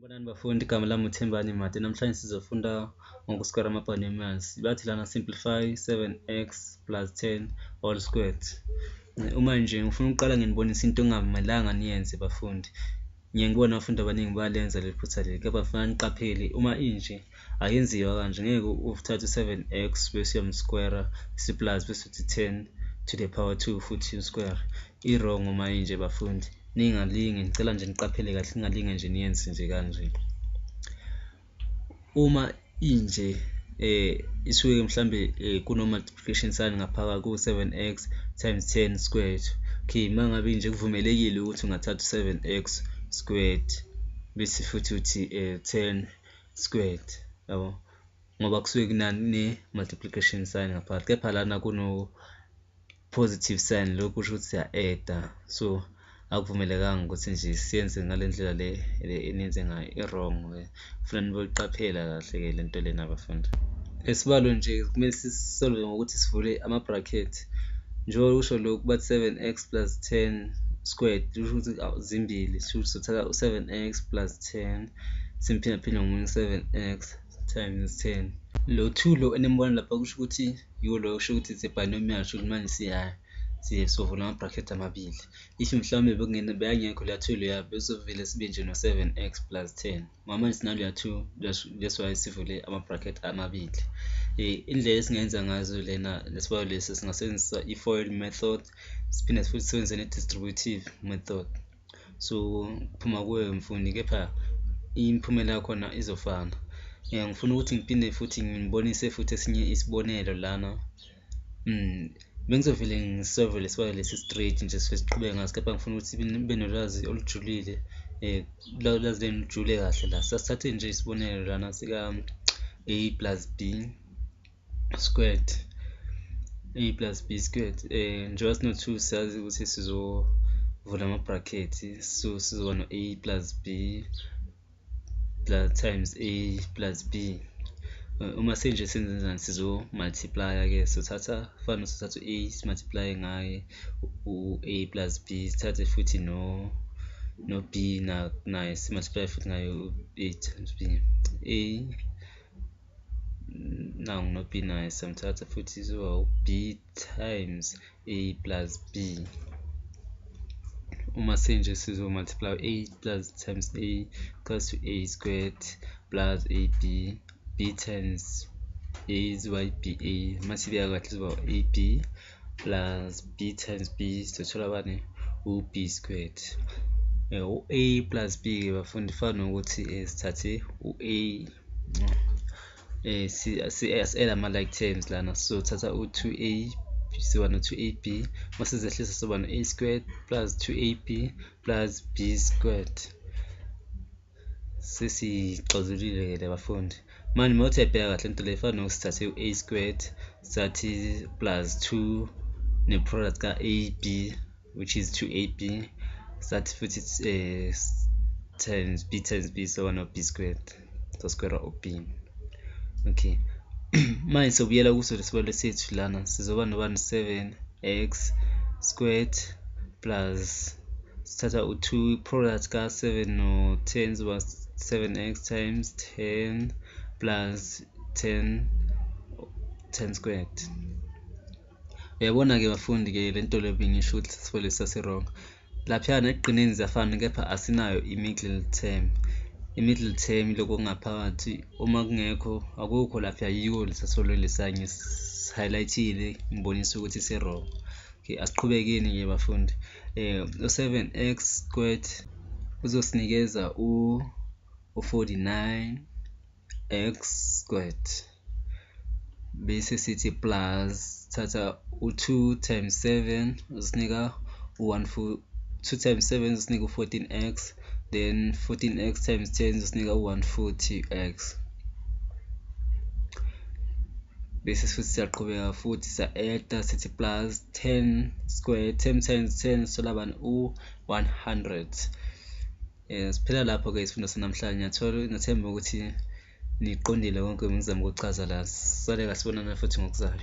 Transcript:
Sanibonani bafundi, igama lami uThembani Mate. Namhlanje sizofunda ngokuskwera ama-polynomials. Bathi lana simplify 7x plus 10 all squared. Uma nje ngifuna ukuqala nginibonisa into engamelanga niyenze bafundi. Ngiyakubona abafundi abaningi bayalenza leli phutha leli, kepha kufanele niqaphele uma inje ayenziwa kanje. Ngeke uthathe u7x bese uyamskwera plus bese uthi 10 to the power 2 futhi usquare. I-wrong uma inje bafundi. Ningalinge, ngicela nje niqaphele kahle, ningalinge nje niyenze nje kanje. Uma inje isuke mhlambe kuno multiplication sign ngaphakathi ku 7x times 10 squared. Okay, mangabe inje kuvumelekile ukuthi ungathatha u7x squared bese futhi uthi 10 squared, yabo, ngoba kusuke kunani ne multiplication sign ngaphakathi, kepha lana kuno positive sign, lokho kusho ukuthi siya-add-a. So akuvumelekanga ukuthi nje siyenze ngale ndlela le eniyenze ngayo, i-wrong. Kufanele niboyiqaphela kahle-ke le nto lena bafundi. Esibalo nje kumele sisolve ngokuthi sivule ama-bracket. Njengoba kusho lokhu bathi 7x plus 10 squared, kusho ukuthi zimbili, sothatha u7x plus 10 simphindaphinda ngomunye 7x times 10. Lo 2 lo enembona lapha kusho ukuthi yiwo lo kusho ukuthi it's a binomial, kusho ukuthi manje siyovula ama-bracket amabili. If mhlawumbe beyangekho leya 2 leya bezovele sibe nje no7x plus 10, ngoba manje sinaleya 2, that's why sivule ama-bracket amabili. Indlela esingenza ngazo lena lesibalo lesi, singasebenzisa i-FOIL method, siphinde futhi sisebenzise ne-distributive method. So kuphuma kuwe mfundi, kepha imiphumela yakhona izofana. Ngifuna ukuthi ngiphinde futhi ngibonise futhi esinye isibonelo lana. Bengizovele ngisolve lesibalo lesi straight nje siqhubeke ngaso, kepha ngifuna ukuthi nibe nolwazi olujulile, ulwazi lenu lujule kahle la. Sasithathe nje isibonelo lana sika a plus b squared, njengoba sino-2 siyazi ukuthi sizovula ama-bracket, so sizoba no-a plus b plus times a plus b. Uma senje senzenzani, sizo-multiply-ke, sothatha fana sothatha u-a simultiply ngaye u-a plus b, sithathe futhi no b naye simultiply futhi ngaye u-a times b, a nangu no b naye samthatha futhi izoba b times a plus b. Uma senje sizo-multiply a plus times a equals to a squared plus ab, b times a izoba ba, masibeka kahle izoba ab plus b times b, sizothola bani u-b squared. U-a plus b bafundi fana nokuthi sithathe u-a, si-add ama-like terms lana, sizothatha u2a siba no2ab, masizehlisa soba no-a squared plus 2ab plus b squared. Sesixazulule ke bafundi. Manje mawuthi uyabheka kahle into le ifana nokusithathe u-a squared sathi plus 2 ne-product ka-ab which is 2ab, sathi futhi times b soba no-b squared, sasquare u-b. Okay. Manje sobuyela kuso lesibalo sethu lana, sizoba nobani 7x squared plus sithatha u2 product ka7 no10 zoba 7x times 10 plus 10 squared. Uyabona ke bafundi ke lento le bengisho ukuthi sifole sase-wrong. Laphana ekugcineni ziyafana, kepha asinayo i-middle term. I-middle term lokho kungaphakathi, uma kungekho akukho lapha, yiko lesasolo lesanye highlightile ngibonisa ukuthi ise-wrong. Okay, asiqhubekeni ke bafundi. U7x squared uzosinikeza u49x squared, bese sithi plus thatha u2 times 7 usinika u2 times 7 usinika u14x, then 14x times 10 usinika u140x. Bese futhi siyaqhubeka futhi sa-add sithi plus 10 squared, 10 times 10 sithola bani u100. Siphela lapho ke isifundo sanamhlanje. Ngithemba ukuthi niqondile konke engizama ukuchaza la. Sisale kasibonana futhi ngokuzayo.